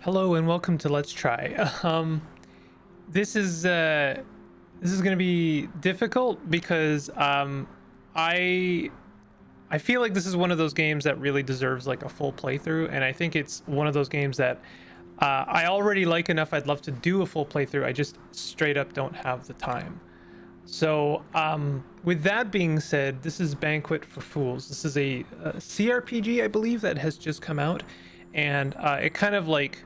Hello and welcome to Let's Try. This is going to be difficult because I I feel like this is one of those games that really deserves like a full playthrough, and I think it's one of those games that I already like enough. I'd love to do a full playthrough. I just straight up don't have the time. So with that being said, this is Banquet for Fools. This is a CRPG, I believe, that has just come out, and it kind of like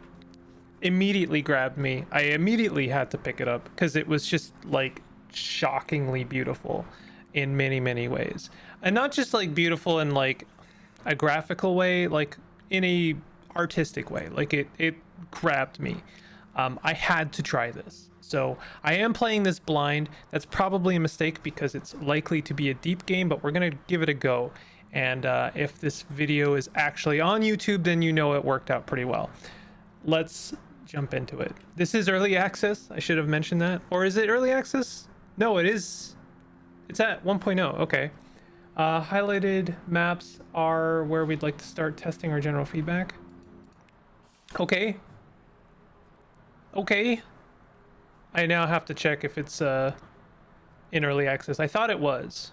immediately grabbed me. I immediately had to pick it up because it was just like shockingly beautiful in many ways. And not just like beautiful in like a graphical way, like in a artistic way. Like it grabbed me. I had to try this. So I am playing this blind. That's probably a mistake because it's likely to be a deep game, but we're gonna give it a go. And if this video is actually on YouTube, then you know it worked out pretty well. Let's jump into it. This is early access. I should have mentioned that. Or is it early access? No, it is. It's at 1.0. Okay. Highlighted maps are where we'd like to start testing our general feedback. Okay. Okay. I now have to check if it's in early access. I thought it was.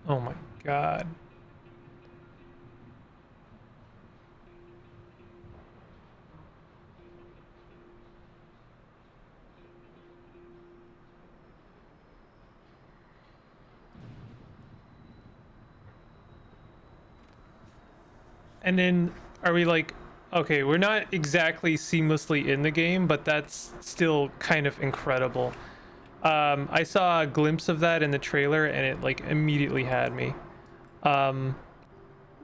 Oh my god. And then are we like, okay, we're not exactly seamlessly in the game, but that's still kind of incredible. I saw a glimpse of that in the trailer and it like immediately had me.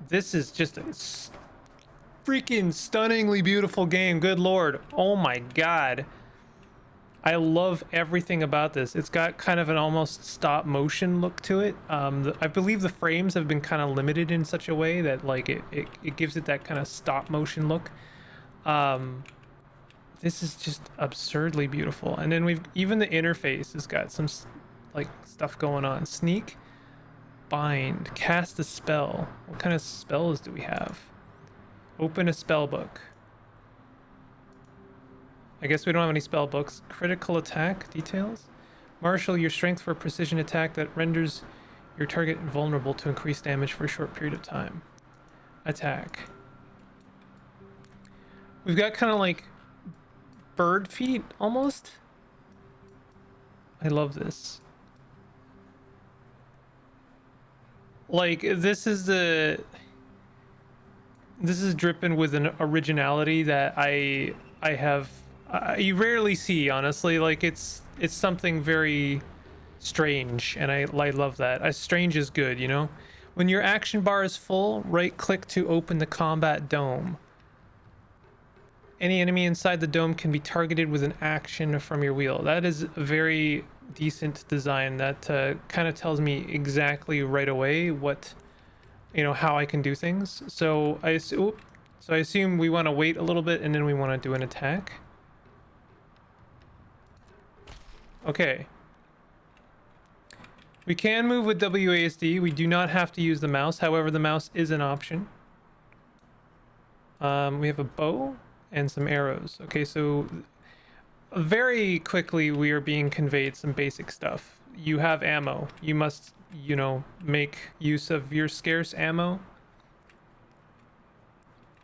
This is just a freaking stunningly beautiful game. Good lord. Oh my god. I love everything about this. It's got kind of an almost stop motion look to it. I believe the frames have been kind of limited in such a way that like it gives it that kind of stop motion look. This is just absurdly beautiful. And then even the interface has got some like stuff going on. Sneak, bind, cast a spell. What kind of spells do we have? Open a spell book. I guess we don't have any spell books. Critical attack details. Marshal your strength for precision attack that renders your target vulnerable to increased damage for a short period of time. Attack. We've got kind of like bird feet almost. I love this. Like this is dripping with an originality that I have you rarely see, honestly. Like it's something very strange, and I love that. Strange is good, you know. When your action bar is full, right click to open the combat dome. Any enemy inside the dome can be targeted with an action from your wheel. That is a very decent design. That kind of tells me exactly right away what, you know, how I can do things. So I assume we want to wait a little bit and then we want to do an attack. Okay. We can move with WASD. We do not have to use the mouse. However, the mouse is an option. We have a bow and some arrows. Okay, so very quickly we are being conveyed some basic stuff. You have ammo. You must, you know, make use of your scarce ammo.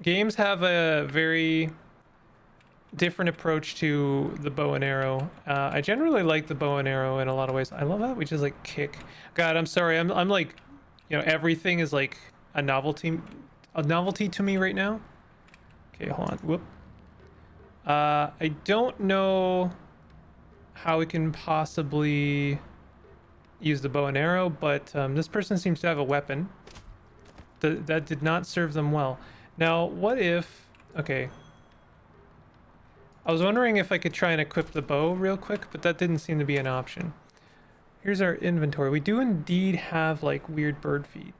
Games have a very different approach to the bow and arrow. I generally like the bow and arrow in a lot of ways. I love that we just like kick. God, I'm sorry. I'm like, everything is like a novelty to me right now. Okay, hold on. Whoop. I don't know how we can possibly use the bow and arrow, but this person seems to have a weapon. That did not serve them well. Now, what if... Okay. I was wondering if I could try and equip the bow real quick, but that didn't seem to be an option. Here's our inventory. We do indeed have, like, weird bird feet.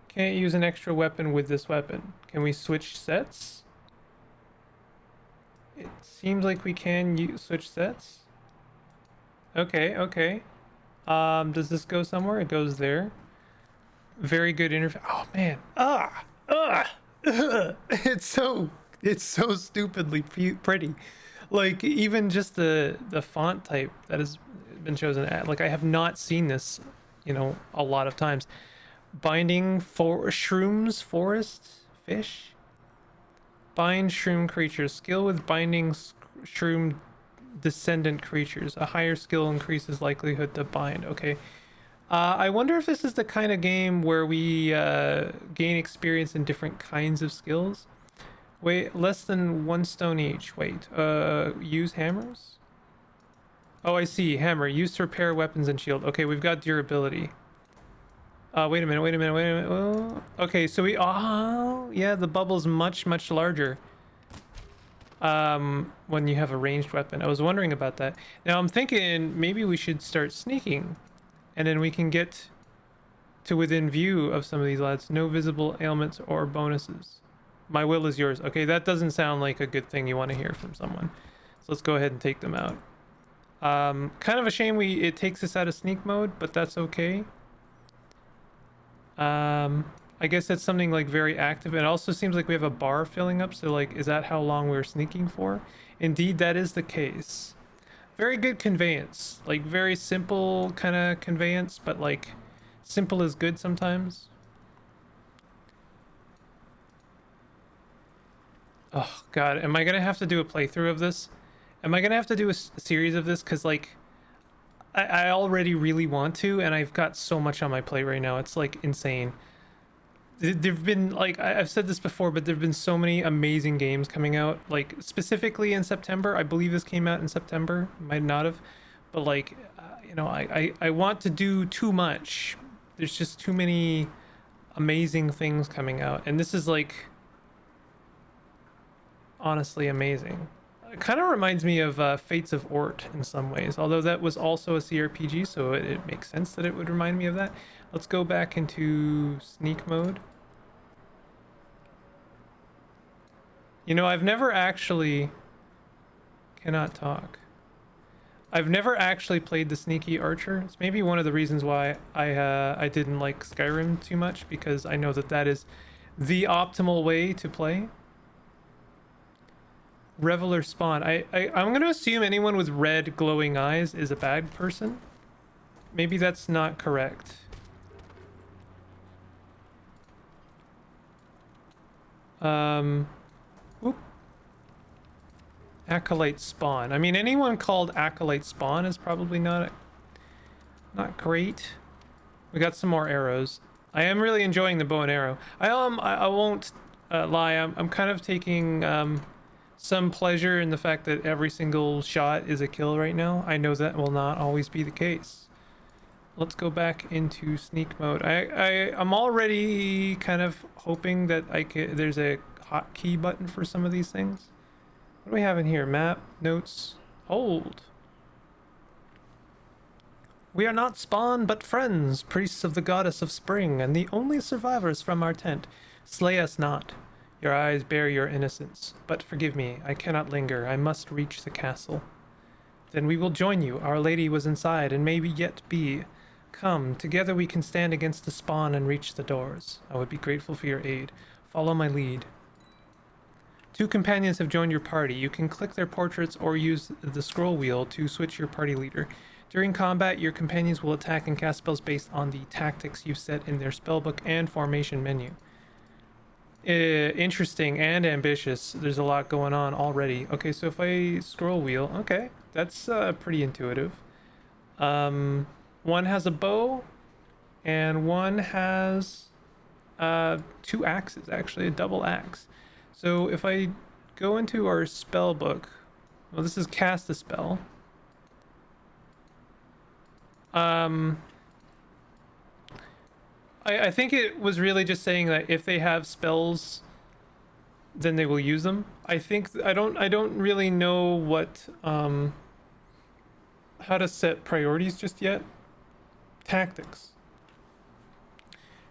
Can't use an extra weapon with this weapon. Can we switch sets? It seems like we can switch sets. Okay, okay. Does this go somewhere? It goes there. Very good interface. Oh man. It's so stupidly pretty. Like even just the font type that has been chosen. Like I have not seen this, a lot of times. Binding for shrooms, forest, fish. Bind shroom creatures. Skill with binding shroom descendant creatures. A higher skill increases likelihood to bind. Okay. I wonder if this is the kind of game where we gain experience in different kinds of skills. Wait, less than 1 stone each. Wait, use hammers? Oh, I see. Hammer. Used to repair weapons and shield. Okay, we've got durability. Wait a minute. Oh, okay, so yeah, the bubble's much larger when you have a ranged weapon. I was wondering about that. Now I'm thinking maybe we should start sneaking, and then we can get to within view of some of these lads. No visible ailments or bonuses. My will is yours. Okay, that doesn't sound like a good thing you want to hear from someone. So let's go ahead and take them out. Kind of a shame it takes us out of sneak mode, but that's okay. I guess that's something like very active. It also seems like we have a bar filling up, so like, is that how long we're sneaking for? Indeed, that is the case. Very good conveyance, like very simple kind of conveyance, but like simple is good sometimes. Oh god, am I gonna have to do a playthrough of this? Am I gonna have to do a series of this? Because like I already really want to, and I've got so much on my plate right now. It's like insane. There've been, like, I've said this before, but there've been so many amazing games coming out, like specifically in September. I believe this came out in September, might not have, but like, I want to do too much. There's just too many amazing things coming out, and this is like honestly amazing. It kind of reminds me of Fates of Ort in some ways, although that was also a CRPG, so it makes sense that it would remind me of that. Let's go back into sneak mode. I've never actually... Cannot talk. I've never actually played the Sneaky Archer. It's maybe one of the reasons why I didn't like Skyrim too much, because I know that is the optimal way to play. Reveler spawn. I'm gonna assume anyone with red glowing eyes is a bad person. Maybe that's not correct. Whoop. Acolyte spawn. I mean, anyone called Acolyte spawn is probably not great. We got some more arrows. I am really enjoying the bow and arrow. I won't lie. I'm kind of taking some pleasure in the fact that every single shot is a kill right now. I know that will not always be the case. Let's go back into sneak mode. I'm already kind of hoping that there's a hotkey button for some of these things. What do we have in here? Map, notes, hold. We are not spawn, but friends, priests of the goddess of spring, and the only survivors from our tent. Slay us not. Your eyes bear your innocence, but forgive me, I cannot linger. I must reach the castle. Then we will join you. Our lady was inside, and maybe yet be. Come, together we can stand against the spawn and reach the doors. I would be grateful for your aid. Follow my lead. 2 companions have joined your party. You can click their portraits or use the scroll wheel to switch your party leader. During combat, your companions will attack and cast spells based on the tactics you've set in their spellbook and formation menu. interesting and ambitious. There's a lot going on already. Okay, so if I scroll wheel, okay, that's pretty intuitive. One has a bow, and one has two axes, actually, a double axe. So if I go into our spell book, well, this is cast a spell. I think it was really just saying that if they have spells, then they will use them. I don't really know what how to set priorities just yet. Tactics.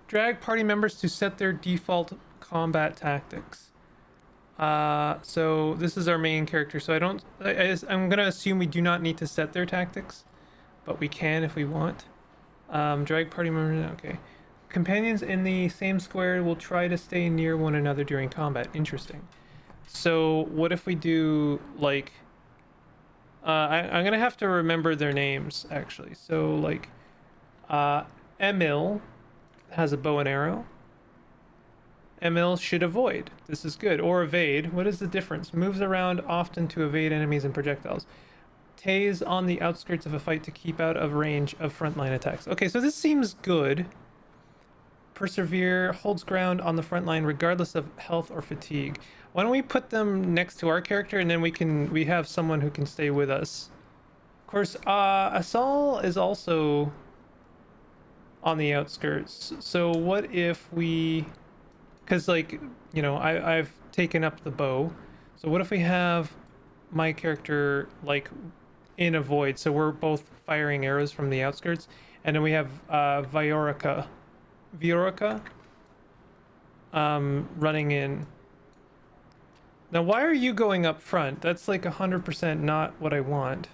Drag party members to set their default combat tactics. So this is our main character. So I'm gonna assume we do not need to set their tactics, but we can if we want. Drag party members. Okay. Companions in the same square will try to stay near one another during combat. Interesting. So what if we do like I'm gonna have to remember their names actually. So like Emil has a bow and arrow. Emil should avoid. This is good. Or evade. What is the difference? Moves around often to evade enemies and projectiles. Tays on the outskirts of a fight to keep out of range of frontline attacks. Okay, so this seems good. Persevere, holds ground on the front line regardless of health or fatigue. Why don't we put them next to our character, and then we have someone who can stay with us. Of course, Asal is also on the outskirts. So what if we, because like, you know, I've taken up the bow. So what if we have my character like in a void, so we're both firing arrows from the outskirts, and then we have Viorica running in. Now why are you going up front? That's like 100% not what I want.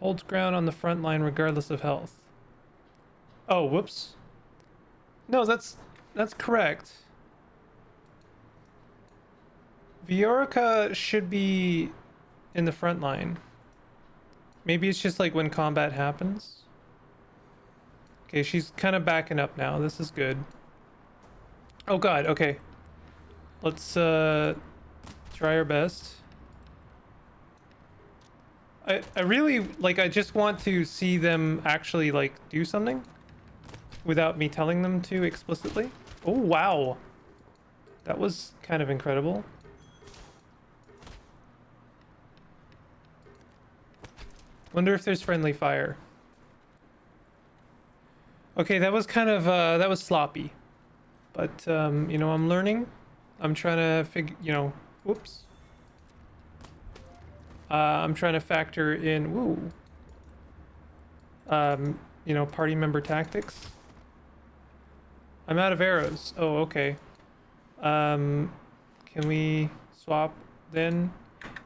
Holds ground on the front line regardless of health. Oh, whoops. No, that's correct. Viorica should be in the front line. Maybe it's just like when combat happens. Okay, she's kind of backing up now. This is good. Oh god, okay. Let's try our best. I really like, I just want to see them actually like do something without me telling them to explicitly. Oh wow. That was kind of incredible. Wonder if there's friendly fire. Okay, that was kind of that was sloppy. But you know, I'm learning. I'm trying to figure, you know, whoops. I'm trying to factor in, you know, party member tactics. I'm out of arrows. Oh, okay. Can we swap then?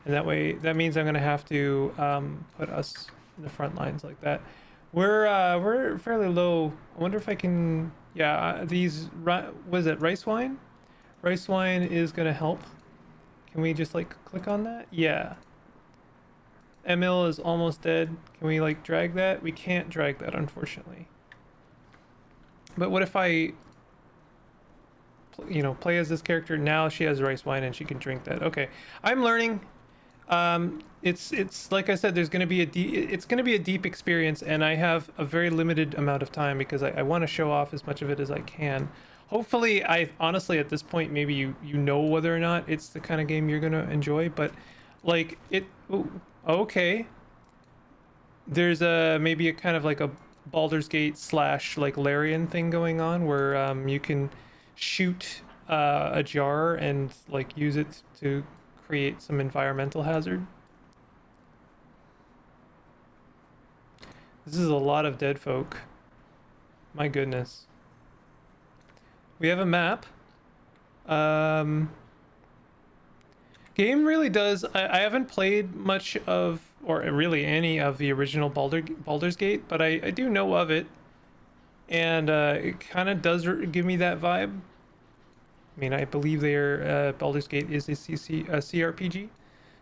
And that way, that means I'm gonna have to put us in the front lines like that. We're fairly low. I wonder if I can. Yeah, these. Was it rice wine? Rice wine is gonna help. Can we just like click on that? Yeah. Emil is almost dead. Can we like drag that? We can't drag that, unfortunately. But what if I, you know, play as this character? Now she has rice wine and she can drink that. Okay, I'm learning. It's like I said, there's gonna be it's gonna be a deep experience, and I have a very limited amount of time because I want to show off as much of it as I can. Hopefully, I honestly at this point maybe you know whether or not it's the kind of game you're gonna enjoy, but like it. Ooh, okay. There's maybe a kind of like a Baldur's Gate / like Larian thing going on where you can shoot a jar and like use it to create some environmental hazard. This is a lot of dead folk. My goodness. We have a map. Game really does. I haven't played much of, or really any of the original Baldur's Gate, but I do know of it, and it kind of does give me that vibe. I mean, I believe their Baldur's Gate is a CRPG,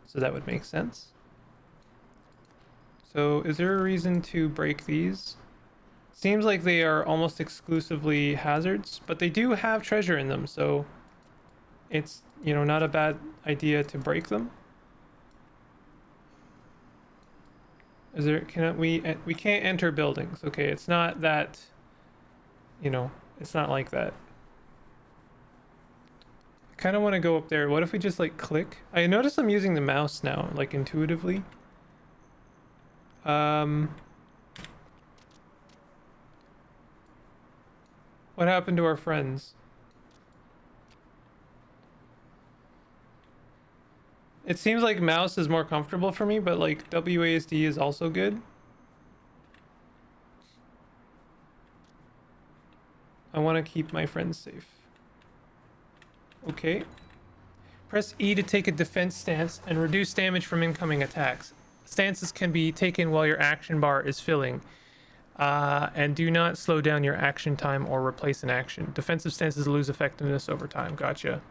so that would make sense. So, is there a reason to break these? Seems like they are almost exclusively hazards, but they do have treasure in them, so it's, you know, not a bad idea to break them. Is there, can we can't enter buildings. Okay, it's not that, you know, it's not like that. I kind of want to go up there. What if we just like click? I notice I'm using the mouse now, like intuitively. What happened to our friends? It seems like mouse is more comfortable for me, but like WASD is also good. I want to keep my friends safe. Okay. Press E to take a defense stance and reduce damage from incoming attacks. Stances can be taken while your action bar is filling. And do not slow down your action time or replace an action. Defensive stances lose effectiveness over time. Gotcha.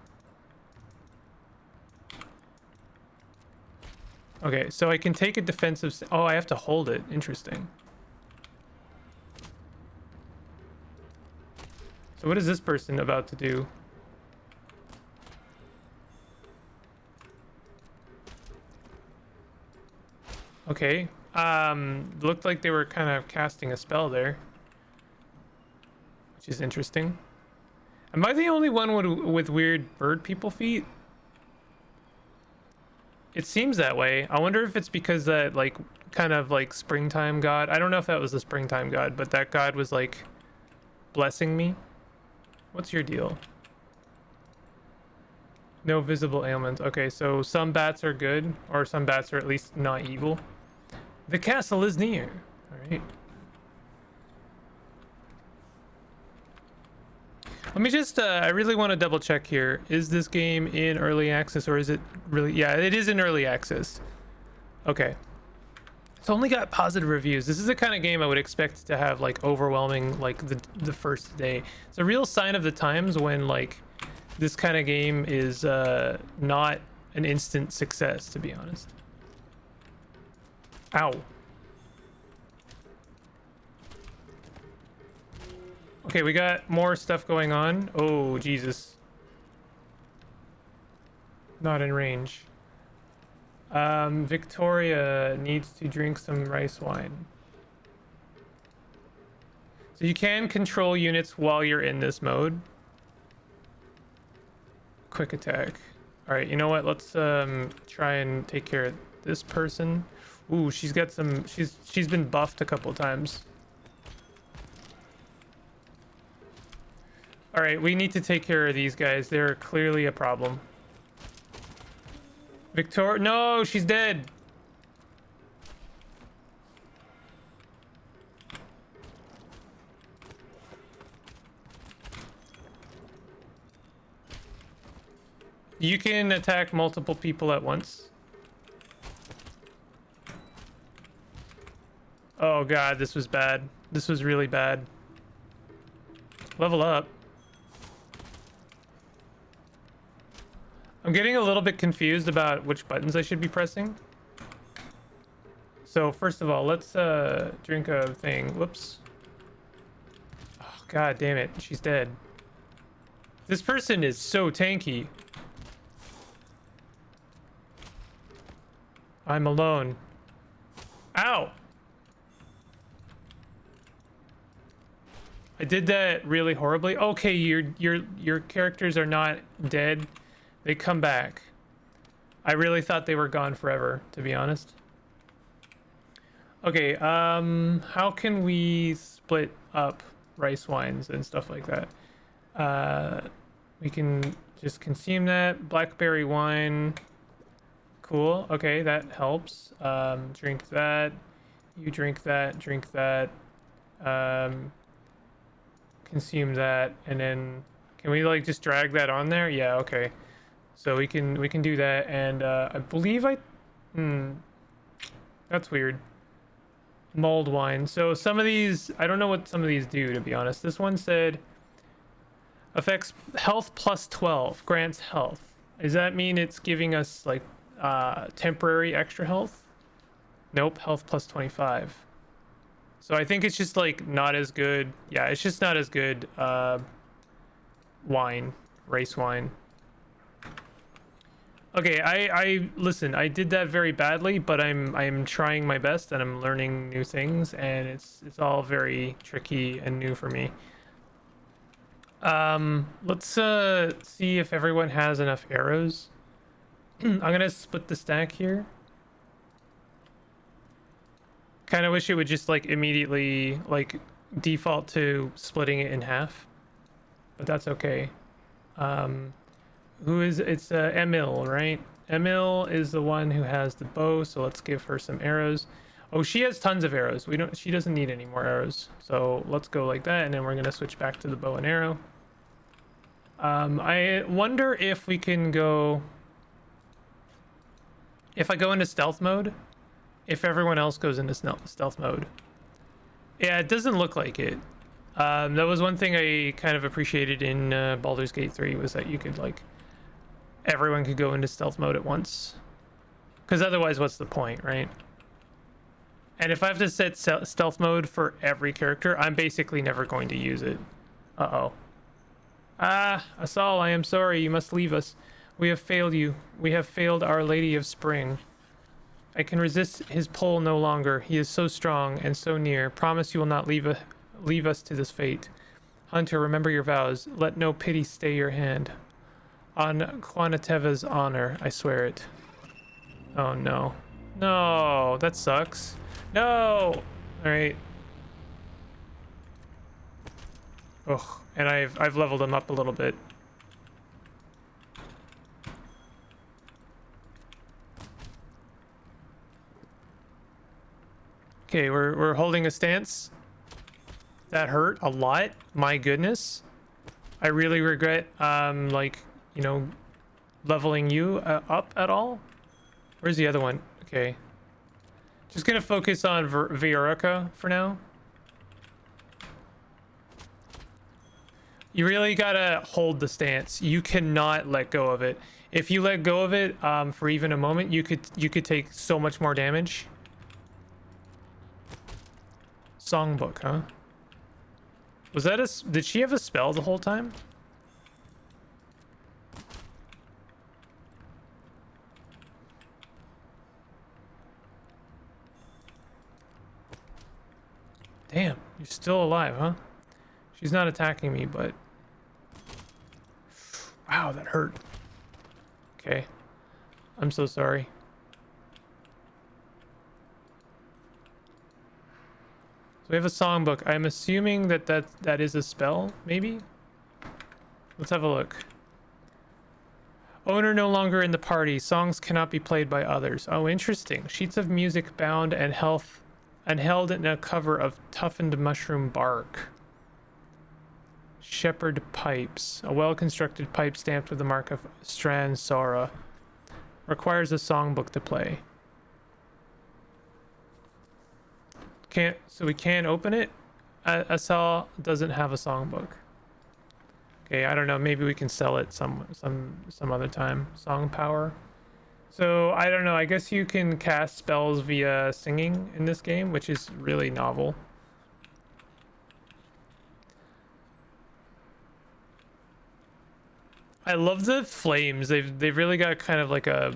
Okay, so I can take a defensive... Oh, I have to hold it. Interesting. So what is this person about to do? Okay. Looked like they were kind of casting a spell there, which is interesting. Am I the only one with weird bird people feet? It seems that way. I wonder if it's because that, like, kind of like springtime god. I don't know if that was the springtime god, but that god was like blessing me. What's your deal? No visible ailments. Okay, so some bats are good, or some bats are at least not evil. The castle is near. All right. Let me just, I really want to double check here. Is this game in early access or is it really? Yeah, it is in early access. Okay. It's only got positive reviews. This is the kind of game I would expect to have like overwhelming, like the first day. It's a real sign of the times when like this kind of game is not an instant success, to be honest. Ow. Okay, we got more stuff going on. Oh, Jesus. Not in range. Victoria needs to drink some rice wine. So you can control units while you're in this mode. Quick attack. All right, you know what? Let's try and take care of this person. Ooh, she's got some... She's been buffed a couple times. All right, we need to take care of these guys. They're clearly a problem. Victoria... No, she's dead. You can attack multiple people at once. Oh god, this was bad. This was really bad. Level up. I'm getting a little bit confused about which buttons I should be pressing. So first of all, let's drink a thing. Whoops. Oh, god damn it. She's dead. This person is so tanky. I'm alone. Ow! I did that really horribly. Okay, your characters are not dead. They come back. I really thought they were gone forever, to be honest. Okay, how can we split up rice wines and stuff like that? We can just consume that. Blackberry wine. Cool. Okay, that helps. Drink that. You drink that. Drink that. Consume that, and then can we like just drag that on there? Yeah. Okay. So we can do that, and I believe that's weird. Mulled wine. So some of these, I don't know what some of these do, to be honest. This one said affects health plus 12, grants health. Does that mean it's giving us like temporary extra health? Nope, health plus 25. So I think it's just like not as good. Yeah, it's just not as good wine, race wine. Okay, I listen, I did that very badly, but I'm trying my best and I'm learning new things, and it's all very tricky and new for me. Let's see if everyone has enough arrows. I'm gonna split the stack here. Kind of wish it would just like immediately like default to splitting it in half, but that's okay. Who is it's Emil, right? Emil is the one who has the bow, so let's give her some arrows. Oh, she has tons of arrows. She doesn't need any more arrows, so let's go like that, and then we're gonna switch back to the bow and arrow. I wonder if we can go, if I go into stealth mode, if everyone else goes into stealth mode. Yeah, it doesn't look like it. That was one thing I kind of appreciated in Baldur's Gate 3, was that you could like, everyone could go into stealth mode at once. Because otherwise, what's the point, right? And if I have to set stealth mode for every character, I'm basically never going to use it. Uh-oh. Ah, Asal, I am sorry. You must leave us. We have failed you. We have failed Our Lady of Spring. I can resist his pull no longer. He is so strong and so near. Promise you will not leave us to this fate. Hunter, remember your vows. Let no pity stay your hand. On Quanateva's honor, I swear it. Oh no. No, that sucks. No! Alright. Ugh, and I've leveled him up a little bit. Okay, we're holding a stance. That hurt a lot. My goodness. I really regret like, you know, leveling you up at all. Where's the other one? Okay. Just gonna focus on Viorica for now. You really gotta hold the stance. You cannot let go of it. If you let go of it for even a moment, you could take so much more damage. Songbook, huh? Was that did she have a spell the whole time? Damn, you're still alive, huh? She's not attacking me, but... Wow, that hurt. Okay. I'm so sorry. So we have a songbook. I'm assuming that is a spell, maybe? Let's have a look. Owner no longer in the party. Songs cannot be played by others. Oh, interesting. Sheets of music bound and held in a cover of toughened mushroom bark. Shepherd pipes. A well-constructed pipe stamped with the mark of Strand Sora. Requires a songbook to play. So we can't open it? Asal doesn't have a songbook. Okay, I don't know. Maybe we can sell it some other time. Song power. So I don't know. I guess you can cast spells via singing in this game, which is really novel. I love the flames. They've really got kind of like a,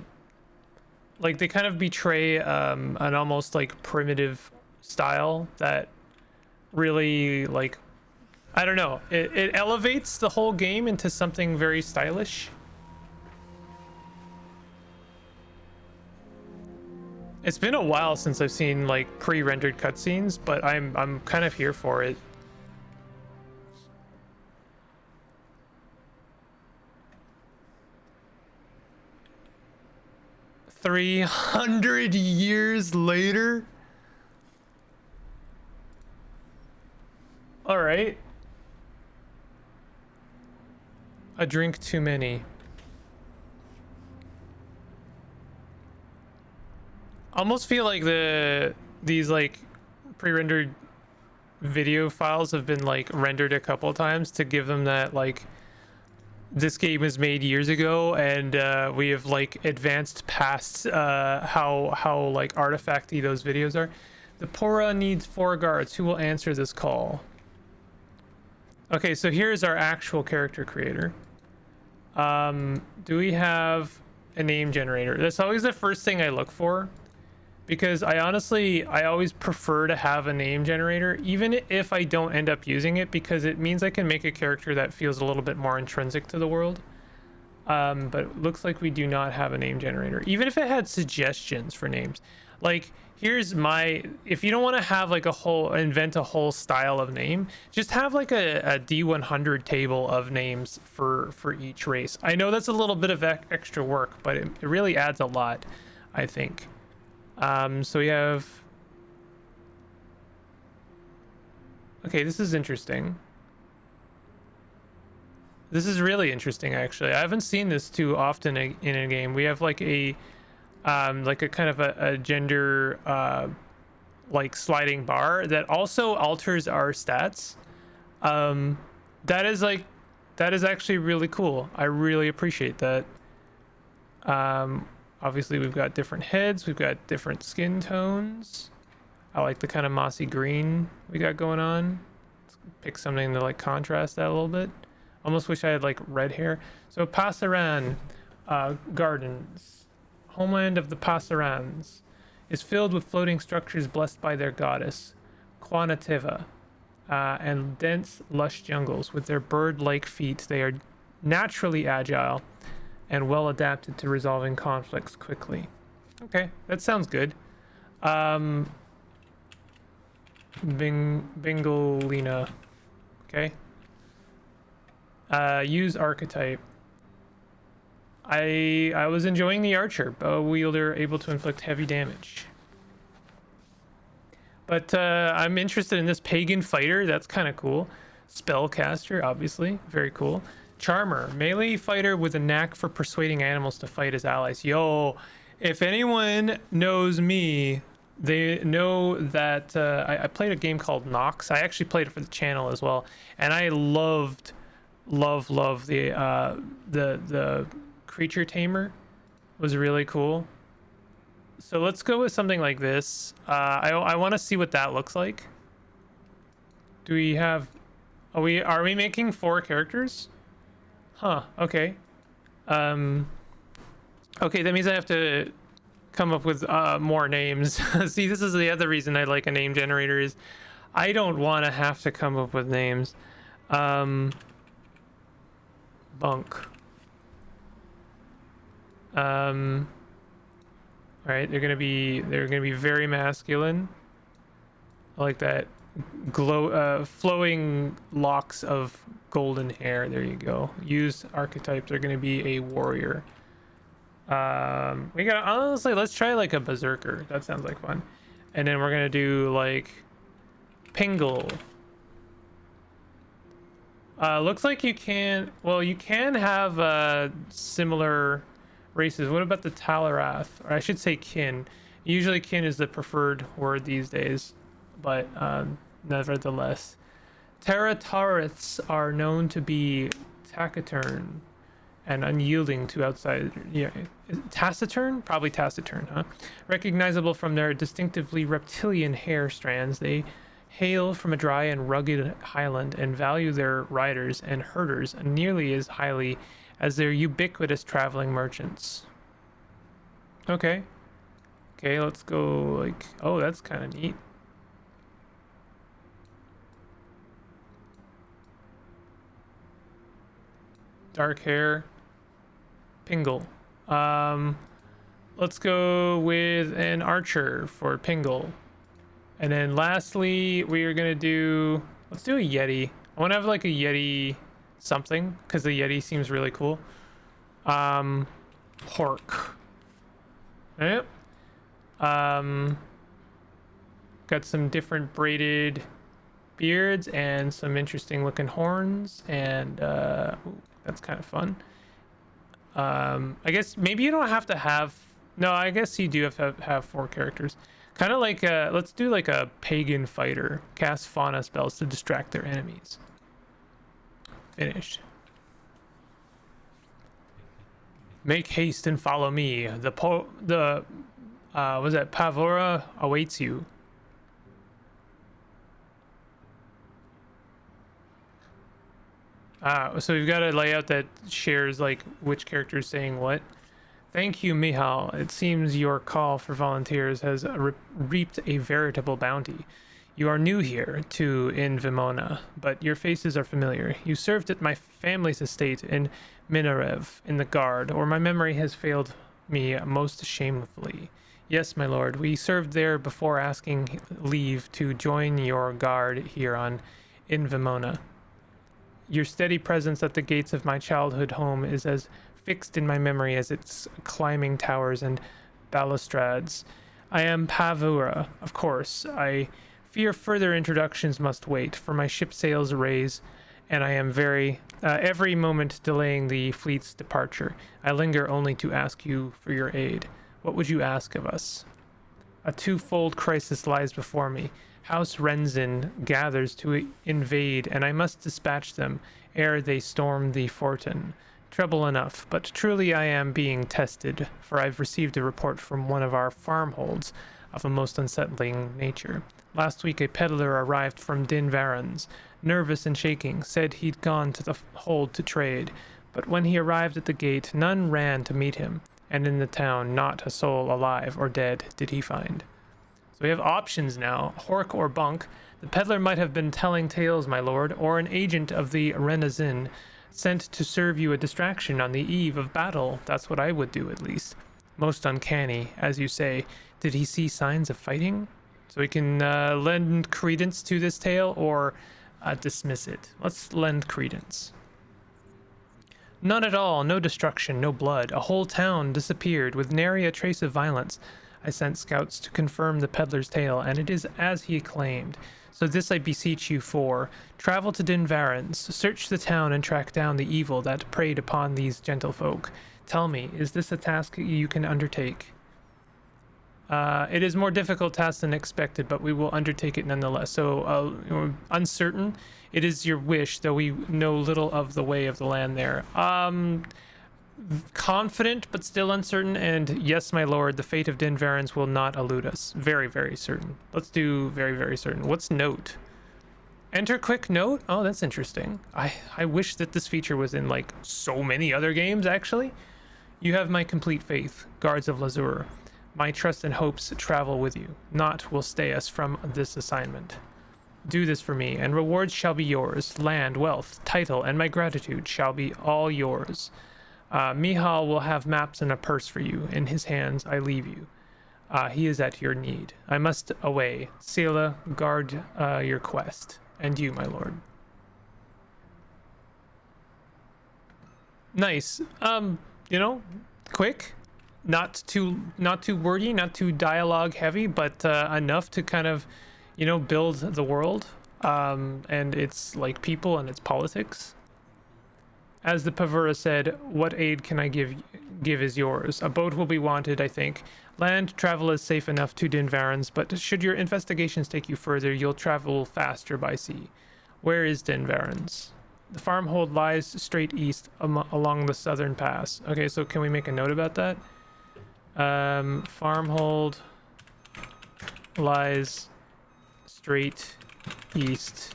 like they kind of betray an almost like primitive style that really, like, I don't know, it elevates the whole game into something very stylish. It's been a while since I've seen like pre-rendered cutscenes, but I'm kind of here for it. "300 years later." All right. A drink too many. Almost feel like these like pre-rendered video files have been like rendered a couple times to give them that like, this game was made years ago and we have like advanced past how like artifacty those videos are. The Pora needs 4 guards. Who will answer this call? Okay, so here's our actual character creator. Do we have a name generator? That's always the first thing I look for, because I always prefer to have a name generator, even if I don't end up using it, because it means I can make a character that feels a little bit more intrinsic to the world. But it looks like we do not have a name generator, even if it had suggestions for names. Like, here's my, if you don't want to have like invent a whole style of name, just have like a D100 table of names for each race. I know that's a little bit of extra work, but it really adds a lot, I think. So we have, okay, this is interesting. This is really interesting, actually. I haven't seen this too often in a game. We have like a kind of a gender like sliding bar that also alters our stats. That is actually really cool. I really appreciate that. Obviously we've got different heads, we've got different skin tones. I like the kind of mossy green we got going on. Let's pick something to like contrast that a little bit. Almost wish I had like red hair. So Pasaran Gardens, homeland of the Pasarans, is filled with floating structures blessed by their goddess, Quanativa, and dense, lush jungles. With their bird-like feet, they are naturally agile and well adapted to resolving conflicts quickly. Okay, that sounds good. Bingolina. Okay. Use archetype. I was enjoying the archer, bow wielder, able to inflict heavy damage. But I'm interested in this pagan fighter. That's kind of cool. Spellcaster, obviously, very cool. Charmer, melee fighter with a knack for persuading animals to fight as allies. Yo, if anyone knows me, they know that I played a game called Nox. I actually played it for the channel as well, and I loved the creature tamer. Was really cool. So let's go with something like this. I want to see what that looks like. Do we have, are we making 4 characters? Huh, okay. Okay, that means I have to come up with more names. See, this is the other reason I like a name generator, is I don't want to have to come up with names. Bunk. All right, they're gonna be very masculine. I like that flowing locks of golden hair. There you go. Use archetypes. They're gonna be a warrior. We got, honestly, let's try like a berserker. That sounds like fun. And then we're gonna do like Pingle. Looks like you can, well, you can have similar races. What about the Talarath? Or I should say kin. Usually kin is the preferred word these days, but nevertheless. Terratariths are known to be taciturn and unyielding to outsiders. Yeah, taciturn? Probably taciturn, huh? Recognizable from their distinctively reptilian hair strands, they hail from a dry and rugged highland and value their riders and herders nearly as highly as their ubiquitous traveling merchants. Okay. Okay, let's go like, oh, that's kind of neat. Dark hair. Pingle. Let's go with an archer for Pingle. And then lastly, we are gonna do, let's do a Yeti. I want to have like a Yeti something, because the Yeti seems really cool. Pork. Yep. Got some different braided beards and some interesting looking horns, and ooh, that's kind of fun. I guess maybe you don't have to have, no, I guess you do have to have 4 characters. Kind of like let's do like a pagan fighter. Cast fauna spells to distract their enemies. Finished. Make haste and follow me. Was that Pavura awaits you. So we've got a layout that shares like which character is saying what. Thank you, Mihal. It seems your call for volunteers has reaped a veritable bounty. You are new here, too, in Vimona, but your faces are familiar. You served at my family's estate in Minarev, in the guard, or my memory has failed me most shamefully. Yes, my lord, we served there before asking leave to join your guard here on in Vimona. Your steady presence at the gates of my childhood home is as fixed in my memory as its climbing towers and balustrades. I am Pavura, of course. I fear further introductions must wait, for my ship sails raise, and I am every moment delaying the fleet's departure. I linger only to ask you for your aid. What would you ask of us? A twofold crisis lies before me. House Renzin gathers to invade, and I must dispatch them ere they storm the Fortin. Trouble enough, but truly I am being tested, for I've received a report from one of our farmholds of a most unsettling nature. Last week a peddler arrived from Din Varens, nervous and shaking, said he'd gone to the hold to trade, but when he arrived at the gate, none ran to meet him, and in the town not a soul alive or dead did he find. So we have options now, Hork or Bunk. The peddler might have been telling tales, my lord, or an agent of the Renazin sent to serve you a distraction on the eve of battle. That's what I would do, at least. Most uncanny, as you say. Did he see signs of fighting? So we can lend credence to this tale or dismiss it. Let's lend credence. None at all, no destruction, no blood. A whole town disappeared with nary a trace of violence. I sent scouts to confirm the peddler's tale, and it is as he claimed. So this I beseech you for. Travel to Din Varens, search the town and track down the evil that preyed upon these gentlefolk. Tell me, is this a task you can undertake? It is more difficult task than expected, but we will undertake it nonetheless. So, uncertain. It is your wish, though we know little of the way of the land there. Confident, but still uncertain. And yes, my lord, the fate of Din Varens will not elude us. Very, very certain. Let's do very, very certain. What's note? Enter quick note? Oh, that's interesting. I wish that this feature was in, like, so many other games, actually. You have my complete faith, guards of Lazur. My trust and hopes travel with you. Naught will stay us from this assignment. Do this for me, and rewards shall be yours. Land, wealth, title, and my gratitude shall be all yours. Mihal will have maps and a purse for you. In his hands I leave you. He is at your need. I must away. Sela, guard your quest. And you, my lord. Nice. Quick. Not too wordy, not too dialogue heavy, but enough to kind of, build the world and its like people and its politics. As the Pavura said, what aid can I give is yours. A boat will be wanted, I think. Land travel is safe enough to Din Varens, but should your investigations take you further, you'll travel faster by sea. Where is Din Varens? The farmhold lies straight east along the southern pass. Okay, so can we make a note about that? Farmhold lies straight east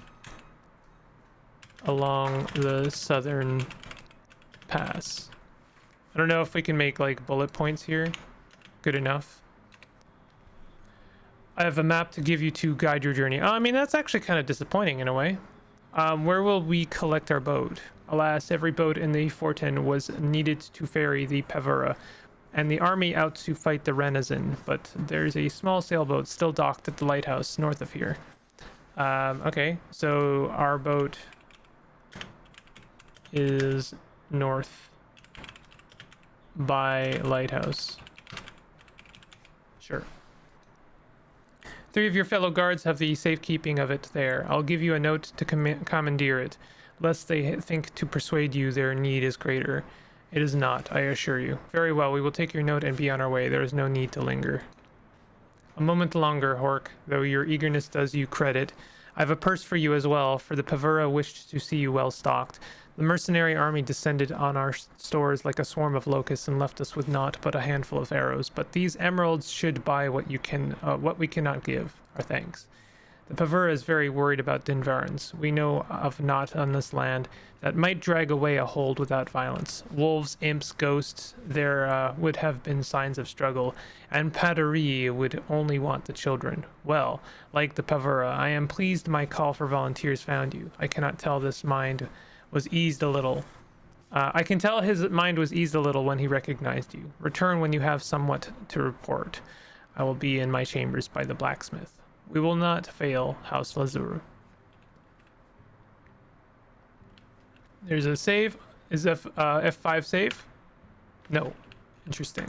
along the southern pass. I don't know if we can make like bullet points here. Good enough. I have a map to give you to guide your journey. Oh, I mean, that's actually kind of disappointing in a way. Where will we collect our boat? Alas, every boat in the Fortin was needed to ferry the Pavura and the army out to fight the Renazin, but there's a small sailboat still docked at the lighthouse north of here. Okay, so our boat is north by lighthouse. Sure. 3 of your fellow guards have the safekeeping of it there. I'll give you a note to commandeer it, lest they think to persuade you their need is greater. It is not, I assure you. Very well, we will take your note and be on our way. There is no need to linger. A moment longer, Hork, though your eagerness does you credit. I have a purse for you as well, for the Pavura wished to see you well stocked. The mercenary army descended on our stores like a swarm of locusts and left us with naught but a handful of arrows. But these emeralds should buy what we cannot give. Our thanks. The Pavura is very worried about Dinvarans. We know of naught on this land that might drag away a hold without violence. Wolves, imps, ghosts, there would have been signs of struggle, and Padari would only want the children. Well, like the Pavura, I am pleased my call for volunteers found you. I cannot tell this mind was eased a little. I can tell his mind was eased a little when he recognized you. Return when you have somewhat to report. I will be in my chambers by the blacksmith. We will not fail, House Lazur. There's a save. Is F5 save? No. Interesting.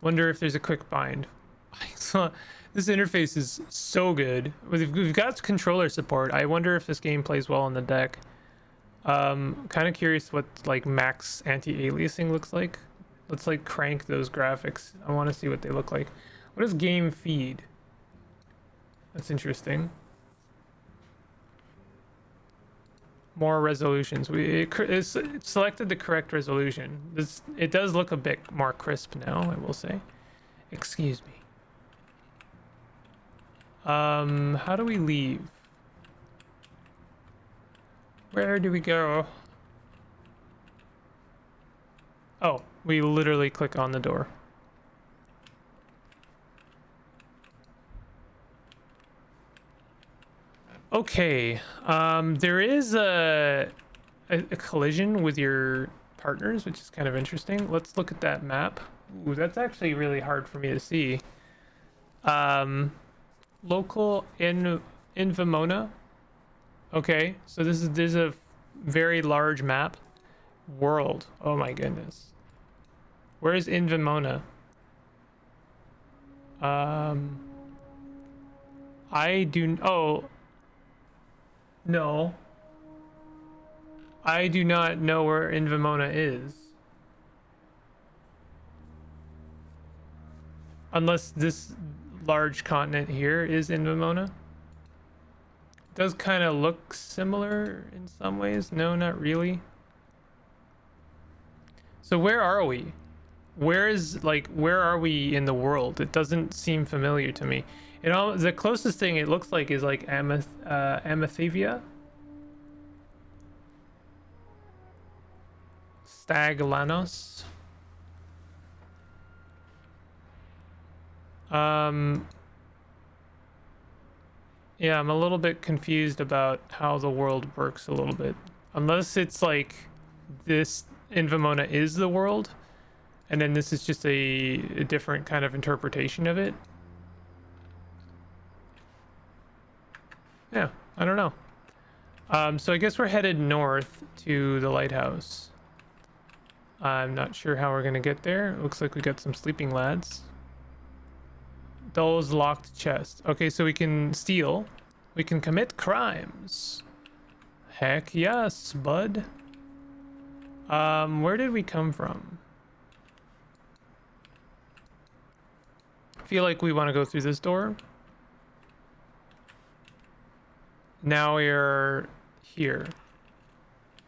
Wonder if there's a quick bind. This interface is so good. We've got controller support. I wonder if this game plays well on the deck. Kind of curious what like max anti-aliasing looks like. Let's like crank those graphics. I want to see what they look like. What does game feed? That's interesting. More resolutions. It selected the correct resolution. It does look a bit more crisp now, I will say. Excuse me. How do we leave? Where do we go? Oh, we literally click on the door. Okay, there is a collision with your partners, which is kind of interesting. Let's look at that map. Ooh, that's actually really hard for me to see. Local in Vimona. Okay, so there's a very large map. World. Oh my goodness. Where is in Vimona? Oh. No. I do not know where Invimona is. Unless this large continent here is Invimona. Does kind of look similar in some ways. No, not really. So where are we? Where are we in the world? It doesn't seem familiar to me. The closest thing it looks like is like Amathivia. Staglanos. Yeah, I'm a little bit confused about how the world works a little bit. Unless it's like this Invimona is the world, and then this is just a different kind of interpretation of it. Yeah, I don't know. So I guess we're headed north to the lighthouse. I'm not sure how we're gonna get there. It looks like we got some sleeping lads. Those locked chest. Okay, so we can steal. We can commit crimes. Heck yes, bud. Where did we come from? I feel like we want to go through this door. Now we're here.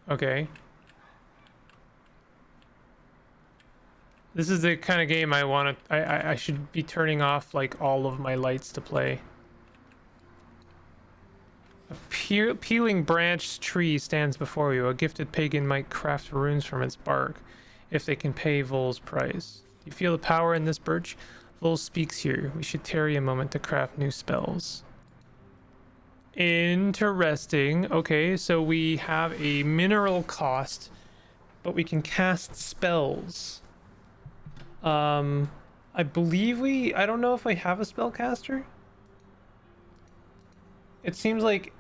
Okay. This is the kind of game I should be turning off like all of my lights to play. A peeling branch tree stands before you. A gifted pagan might craft runes from its bark if they can pay Vol's price. Do you feel the power in this birch? Vol speaks here. We should tarry a moment to craft new spells. Interesting. Okay, so we have a mineral cost, but we can cast spells. I believe I don't know if I have a spellcaster. It seems like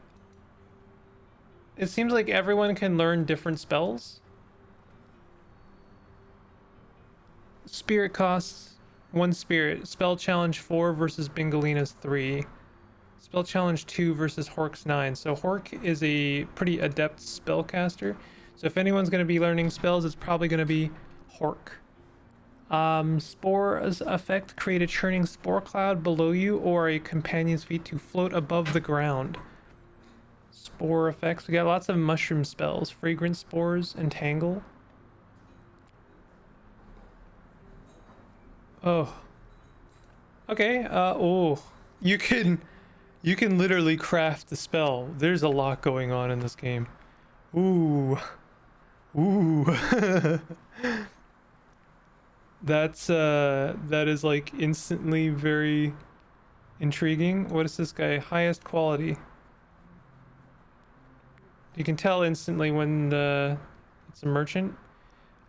everyone can learn different spells. Spirit costs 1 spirit. Spell challenge 4 versus Bingalina's 3. Spell challenge 2 versus Hork's 9. So Hork is a pretty adept spellcaster. So if anyone's going to be learning spells, it's probably going to be Hork. Spore's effect. Create a churning spore cloud below you or a companion's feet to float above the ground. Spore effects. We got lots of mushroom spells. Fragrant spores. Entangle. Oh. Okay. Oh. You can You can literally craft the spell. There's a lot going on in this game. Ooh. Ooh. That is like instantly very intriguing. What is this guy? Highest quality. You can tell instantly when it's a merchant.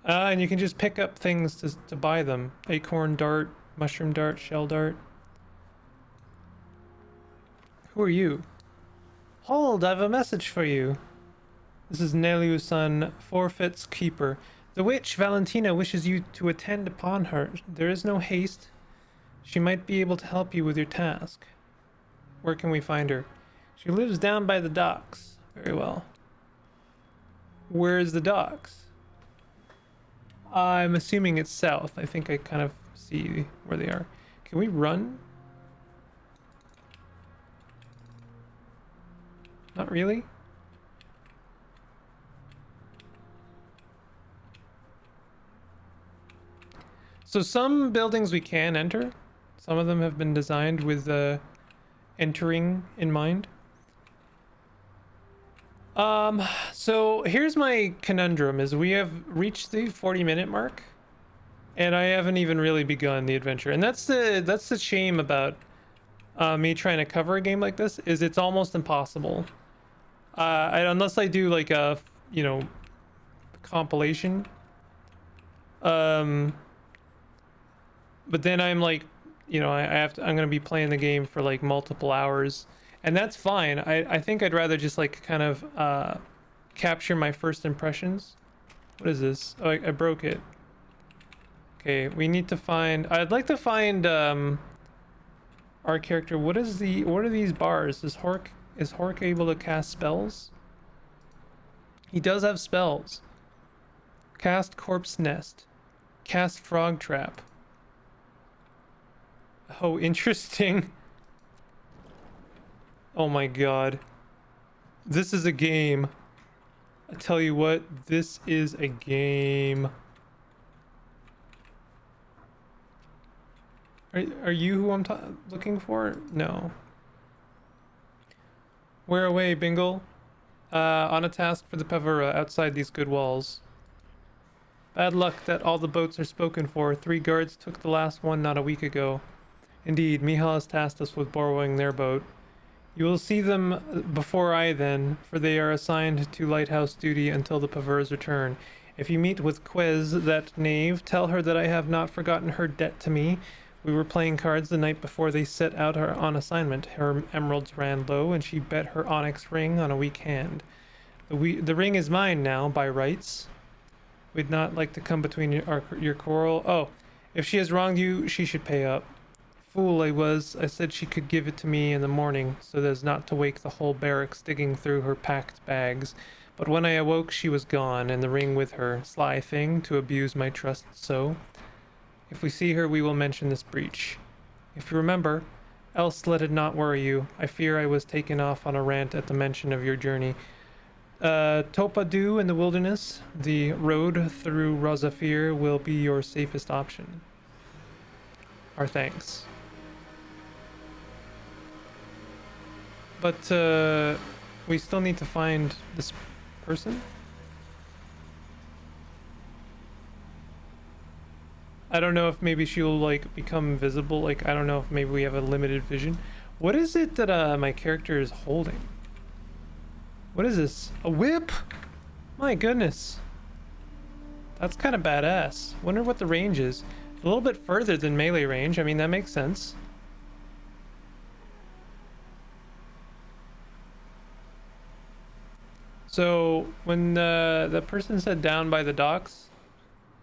And you can just pick up things to buy them. Acorn dart, mushroom dart, shell dart. Who are you? Hold, I have a message for you. This is Neliusan, Forfeit's keeper. The witch, Valentina, wishes you to attend upon her. There is no haste. She might be able to help you with your task. Where can we find her? She lives down by the docks. Very well. Where's the docks? I'm assuming it's south. I think I kind of see where they are. Can we run? Not really. So some buildings we can enter. Some of them have been designed with entering in mind. So here's my conundrum is we have reached the 40-minute mark and I haven't even really begun the adventure. And that's the shame about me trying to cover a game like this is it's almost impossible. Unless I do like a, you know, compilation. But then I'm like, you know, I'm gonna be playing the game for like multiple hours, and that's fine. I think I'd rather just like kind of capture my first impressions. What is this? Oh, I broke it. Okay, we need to find. I'd like to find our character. What are these bars? Is Hork able to cast spells? He does have spells. Cast Corpse Nest. Cast Frog Trap. Oh, interesting. Oh my god. This is a game. I tell you what, this is a game. Are you who I'm looking for? No. Where away, Bingle? On a task for the Pavura outside these good walls. Bad luck that all the boats are spoken for. 3 guards took the last one not a week ago. Indeed, Mihal has tasked us with borrowing their boat. You will see them before I then, for they are assigned to lighthouse duty until the Pavura's return. If you meet with Quez, that knave, tell her that I have not forgotten her debt to me. We were playing cards the night before they set out on assignment. Her emeralds ran low, and she bet her onyx ring on a weak hand. The ring is mine now, by rights. We'd not like to come between your quarrel. Oh, if she has wronged you, she should pay up. Fool I was, I said she could give it to me in the morning, so as not to wake the whole barracks digging through her packed bags. But when I awoke, she was gone, and the ring with her. Sly thing, to abuse my trust so. If we see her, we will mention this breach. If you remember, else let it not worry you. I fear I was taken off on a rant at the mention of your journey. Topadu in the wilderness, the road through Rozafir will be your safest option. Our thanks. But we still need to find this person. I don't know if maybe she'll like become visible. Like, I don't know if maybe we have a limited vision. What is it that my character is holding? What is this? A whip? My goodness. That's kind of badass. Wonder what the range is. A little bit further than melee range. I mean, that makes sense. So when the person said down by the docks,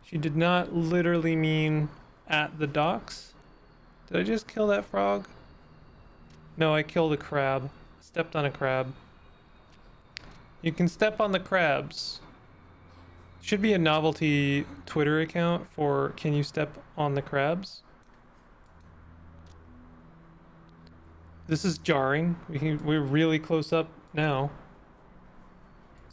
she did not literally mean at the docks. Did I just kill that frog? No, I killed a crab. Stepped on a crab. You can step on the crabs. Should be a novelty Twitter account for can you step on the crabs? This is jarring. We're really close up now.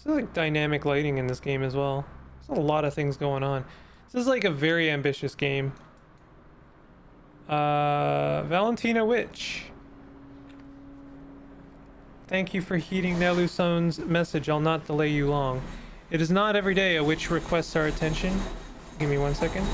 There's like dynamic lighting in this game as well. There's a lot of things going on. This is like a very ambitious game. Valentina Witch. Thank you for heeding Neluson's message. I'll not delay you long. It is not every day a witch requests our attention. Give me 1 second.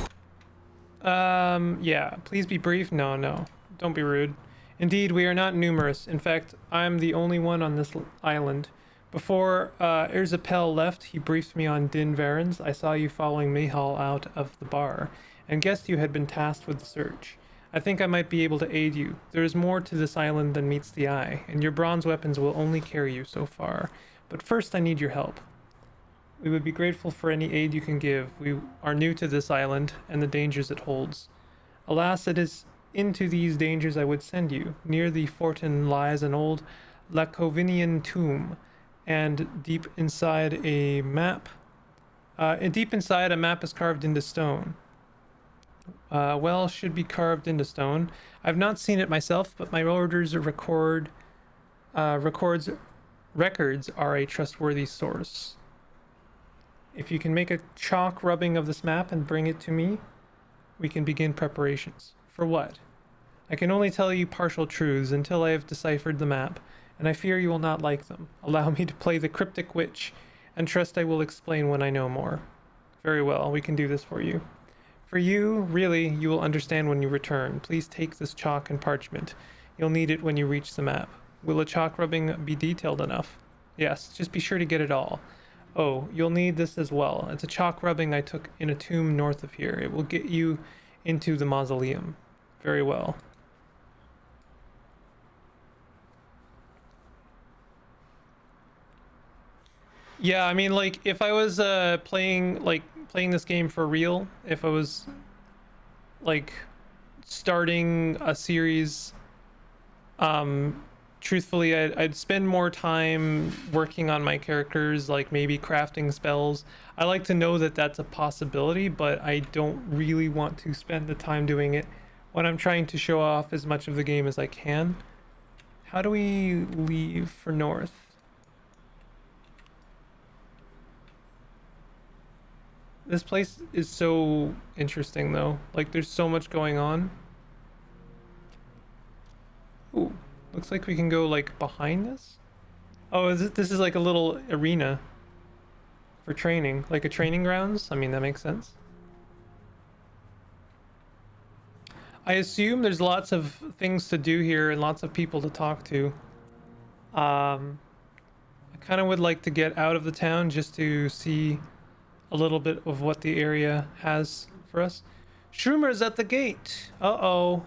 Yeah, please be brief. No. Don't be rude. Indeed, we are not numerous. In fact, I'm the only one on this island. Before Erzapel left, he briefed me on Din Varens. I saw you following Mihal out of the bar, and guessed you had been tasked with the search. I think I might be able to aid you. There is more to this island than meets the eye, and your bronze weapons will only carry you so far. But first, I need your help. We would be grateful for any aid you can give. We are new to this island and the dangers it holds. Alas, it is into these dangers I would send you. Near the Fortin lies an old Lacovinian tomb, and deep inside a map is carved into stone. Should be carved into stone. I've not seen it myself, but my orders records are a trustworthy source. If you can make a chalk rubbing of this map and bring it to me, we can begin preparations. For what? I can only tell you partial truths until I have deciphered the map, and I fear you will not like them. Allow me to play the cryptic witch, and trust I will explain when I know more. Very well, we can do this for you. For you, really, you will understand when you return. Please take this chalk and parchment. You'll need it when you reach the map. Will a chalk rubbing be detailed enough? Yes, just be sure to get it all. Oh, you'll need this as well. It's a chalk rubbing I took in a tomb north of here. It will get you into the mausoleum. Very well. Yeah, I mean, like, if I was playing this game for real, if I was like starting a series, truthfully, I'd spend more time working on my characters, like maybe crafting spells. I like to know that that's a possibility, but I don't really want to spend the time doing it when I'm trying to show off as much of the game as I can. How do we leave for north? This place is so interesting though. Like, there's so much going on. Ooh, looks like we can go like behind this. Oh, this is like a little arena for training, like a training grounds. I mean, that makes sense. I assume there's lots of things to do here and lots of people to talk to. I kind of would like to get out of the town just to see a little bit of what the area has for us. Schumer's at the gate. Uh-oh.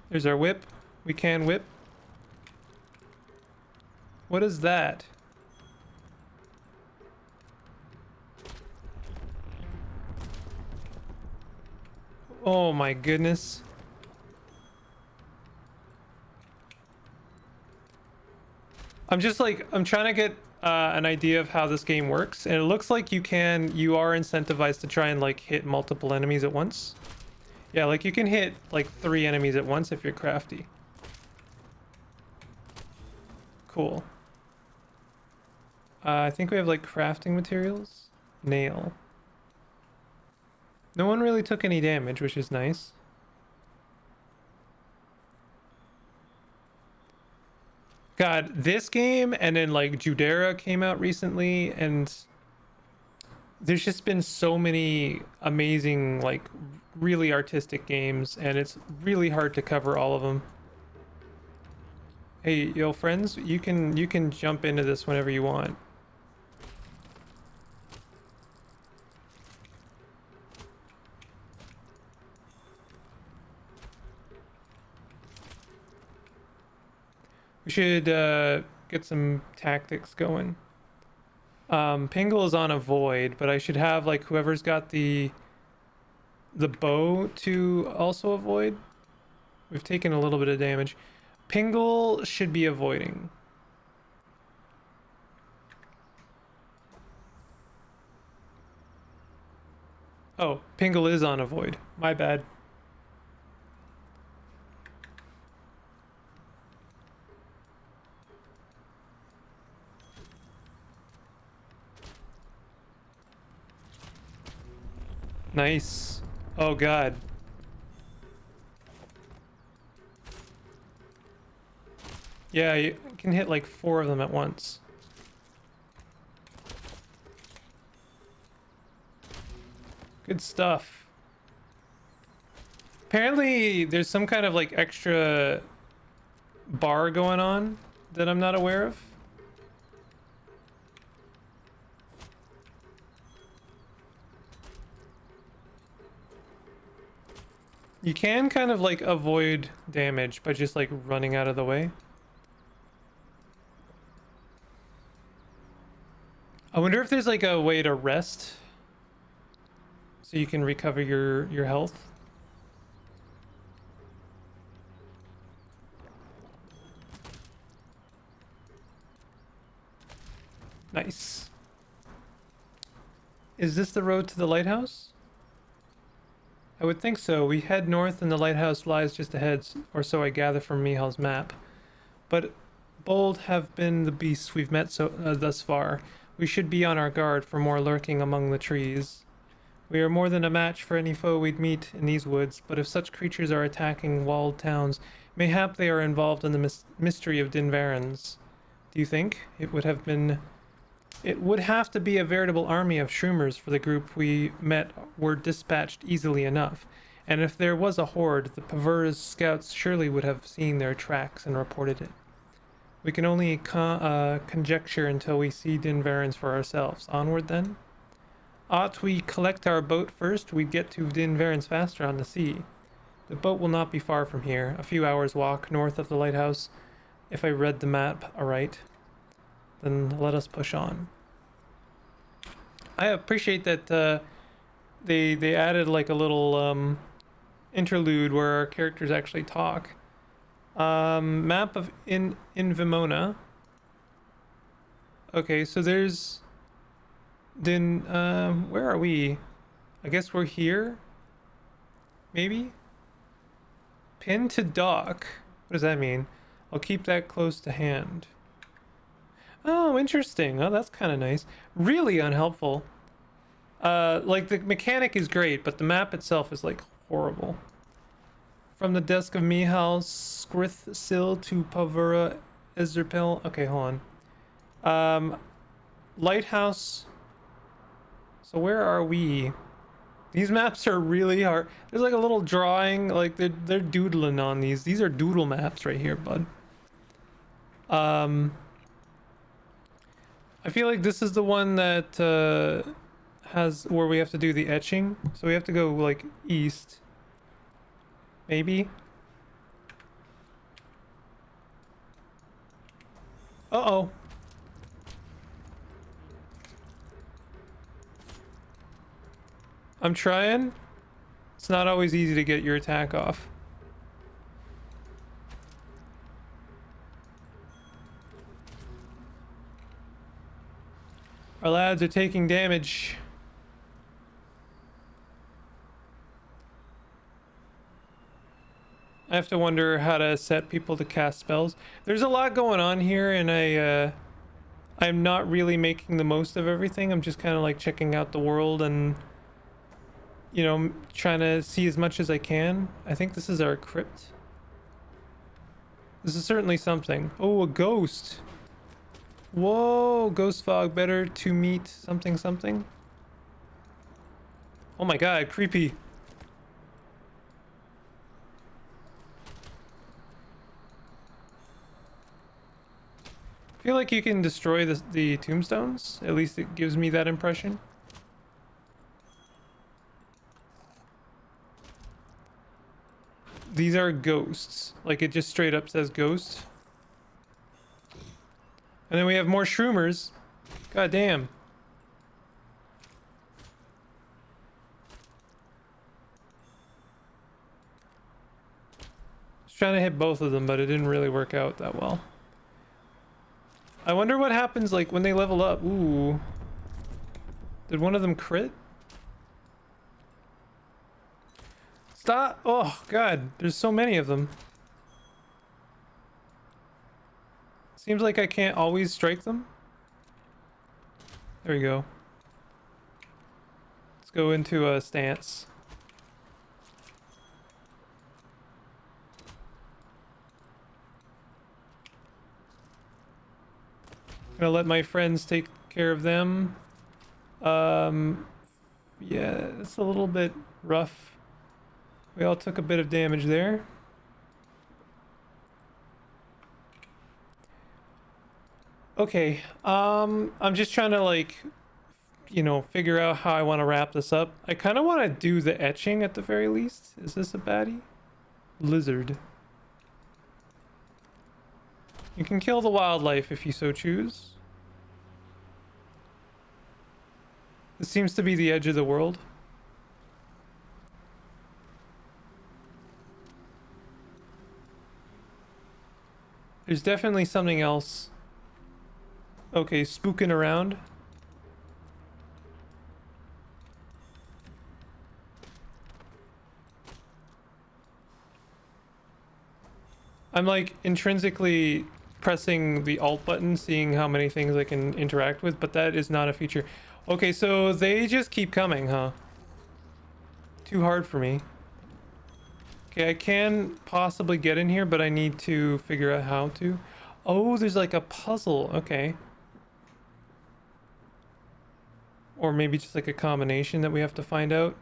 There's our whip. We can whip. What is that? Oh my goodness. I'm trying to get an idea of how this game works, and it looks like you are incentivized to try and like hit multiple enemies at once. Yeah, like you can hit like 3 enemies at once if you're crafty. Cool. I think we have like crafting materials. Nail. No one really took any damage, which is nice. God, this game and then like Judera came out recently, and there's just been so many amazing, like really artistic games, and it's really hard to cover all of them. Hey, yo, friends, you can jump into this whenever you want. We should get some tactics going. Pingle is on a void, but I should have like whoever's got the bow to also avoid. We've taken a little bit of damage. Pingle should be avoiding. Oh, Pingle is on a void. My bad. Nice. Oh god. Yeah, you can hit like 4 of them at once. Good stuff. Apparently there's some kind of like extra bar going on that I'm not aware of. You can kind of like avoid damage by just like running out of the way. I wonder if there's like a way to rest so you can recover your health. Nice. Is this the road to the lighthouse? I would think so. We head north and the lighthouse lies just ahead, or so I gather from Mihal's map. But bold have been the beasts we've met thus far. We should be on our guard for more lurking among the trees. We are more than a match for any foe we'd meet in these woods, but if such creatures are attacking walled towns, mayhap they are involved in the mystery of Dinvarans. Do you think it would have to be a veritable army of shroomers for the group we met were dispatched easily enough, and if there was a horde, the Pavura's scouts surely would have seen their tracks and reported it. We can only conjecture until we see Dinvarans for ourselves. Onward then? Ought we collect our boat first? We'd get to Dinvarans faster on the sea. The boat will not be far from here, a few hours' walk north of the lighthouse. If I read the map aright, then let us push on. I appreciate that they added like a little interlude where our characters actually talk. Map of Vimona. Okay, so there's where are we? I guess we're here. Maybe? Pin to dock. What does that mean? I'll keep that close to hand. Oh, interesting. Oh, that's kind of nice. Really unhelpful. Like the mechanic is great, but the map itself is like horrible. From the desk of Mihal Scrithsil to Pavura Ezerpil. Okay, hold on. Lighthouse. So where are we? These maps are really hard. There's like a little drawing, like they're doodling on these. These are doodle maps right here, bud. I feel like this is the one that has where we have to do the etching. So we have to go like east. Maybe. Uh-oh. I'm trying. It's not always easy to get your attack off. Our lads are taking damage. I have to wonder how to set people to cast spells. There's a lot going on here, and I'm not really making the most of everything. I'm just kind of like checking out the world and, you know, trying to see as much as I can. I think this is our crypt. This is certainly something. Oh, a ghost. Whoa, ghost fog, better to meet something something. Oh my god, creepy. I feel like you can destroy the tombstones. At least it gives me that impression. These are ghosts. Like it just straight up says ghost. And then we have more shroomers. God damn. I was trying to hit both of them, but it didn't really work out that well. I wonder what happens like when they level up. Ooh. Did one of them crit? Stop. Oh, God. There's so many of them. Seems like I can't always strike them. There we go. Let's go into a stance. Gonna let my friends take care of them. Yeah, it's a little bit rough. We all took a bit of damage there. Okay, I'm just trying to like, you know, figure out how I want to wrap this up. I kind of want to do the etching at the very least. Is this a baddie? Lizard. You can kill the wildlife if you so choose. This seems to be the edge of the world. There's definitely something else. Okay, spooking around. I'm like intrinsically pressing the alt button, seeing how many things I can interact with, but that is not a feature. Okay, so they just keep coming, huh? Too hard for me. Okay, I can possibly get in here, but I need to figure out how to. Oh, there's like a puzzle. Okay. Or maybe just like a combination that we have to find out.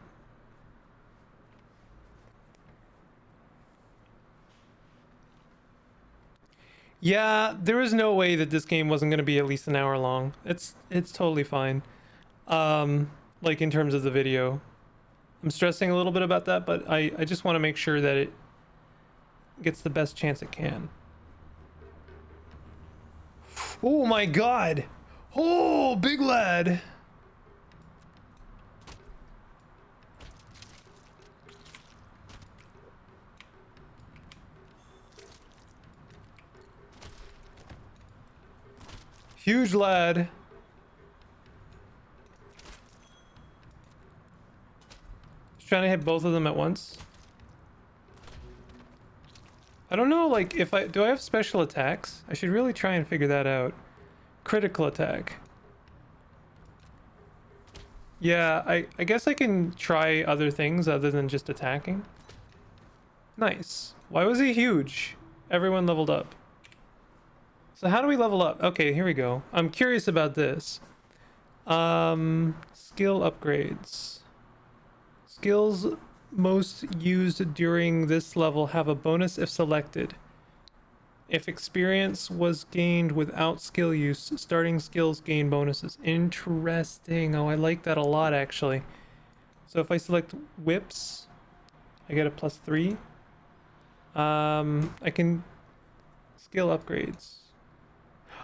Yeah, there was no way that this game wasn't going to be at least an hour long. It's totally fine. Like in terms of the video. I'm stressing a little bit about that, but I just want to make sure that it gets the best chance it can. Oh my god! Oh, big lad! Huge lad. Just trying to hit both of them at once. I don't know, like, if I... Do I have special attacks? I should really try and figure that out. Critical attack. Yeah, I guess I can try other things other than just attacking. Nice. Why was he huge? Everyone leveled up. So how do we level up? Okay, here we go. I'm curious about this. Skill upgrades. Skills most used during this level have a bonus if selected. If experience was gained without skill use, starting skills gain bonuses. Interesting. Oh, I like that a lot, actually. So if I select whips, I get a +3. I can skill upgrades.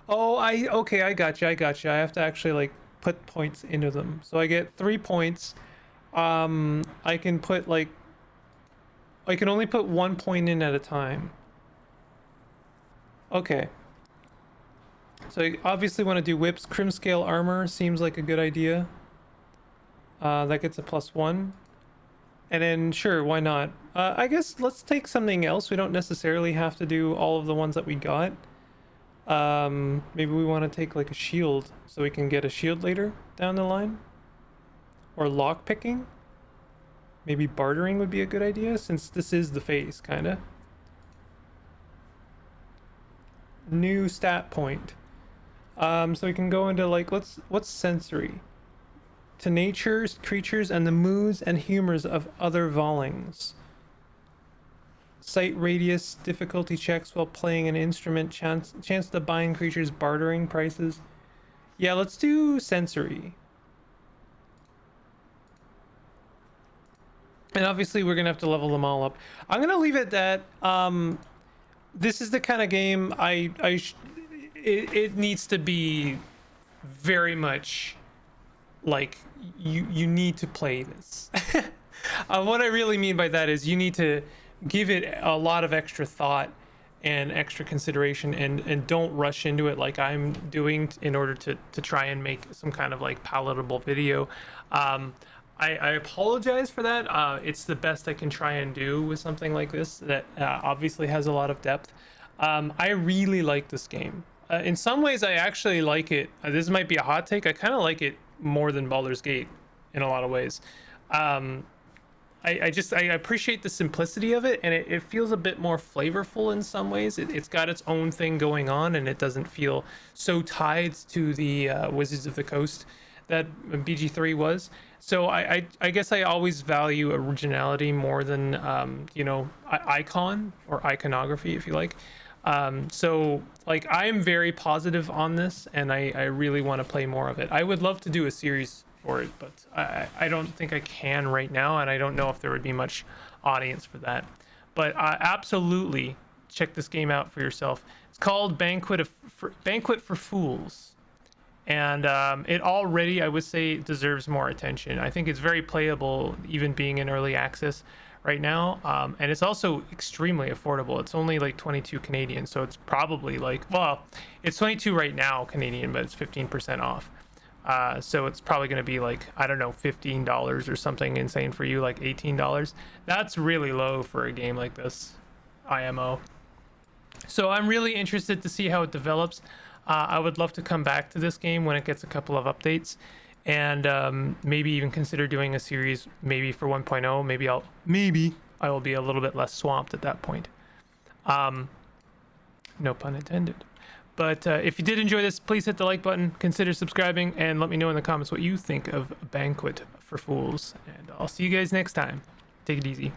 Oh, okay, I got you. I have to actually like put points into them. So I get 3 points. I can put like, I can only put 1 point in at a time. Okay. So I obviously want to do whips. Crim scale armor seems like a good idea. That gets a +1. And then sure, why not? I guess let's take something else. We don't necessarily have to do all of the ones that we got. Maybe we want to take like a shield so we can get a shield later down the line. Or lock picking. Maybe bartering would be a good idea since this is the phase, kinda. New stat point. So we can go into like, what's sensory? To natures, creatures, and the moods and humors of other Vollings. Sight radius, difficulty checks while playing an instrument, chance to bind creatures, bartering prices. Yeah, let's do sensory. And obviously we're gonna have to level them all up. I'm gonna leave it at that. This is the kind of game it needs to be very much like you need to play this. What I really mean by that is you need to give it a lot of extra thought and extra consideration, and don't rush into it like I'm doing in order to try and make some kind of like palatable video. I apologize for that. It's the best I can try and do with something like this that obviously has a lot of depth. I really like this game. In some ways, I actually like it. This might be a hot take. I kind of like it more than Baldur's Gate in a lot of ways. I appreciate the simplicity of it, and it feels a bit more flavorful in some ways. It's got its own thing going on, and it doesn't feel so tied to the Wizards of the Coast that BG3 was. So I guess I always value originality more than icon or iconography, if you like. So like I am very positive on this, and I really want to play more of it. I would love to do a series for it, but I don't think I can right now, and I don't know if there would be much audience for that. But absolutely check this game out for yourself. It's called Banquet for Fools, and it already, I would say, deserves more attention. I think it's very playable, even being in early access right now, and it's also extremely affordable. It's only like 22 Canadian, so it's probably like, well, it's 22 right now Canadian, but it's 15% off. So it's probably going to be like, I don't know, $15 or something insane for you, like $18. That's really low for a game like this, IMO. So I'm really interested to see how it develops. I would love to come back to this game when it gets a couple of updates, and maybe even consider doing a series, maybe for 1.0. Maybe I will be a little bit less swamped at that point. No pun intended. But if you did enjoy this, please hit the like button, consider subscribing, and let me know in the comments what you think of Banquet for Fools. And I'll see you guys next time. Take it easy.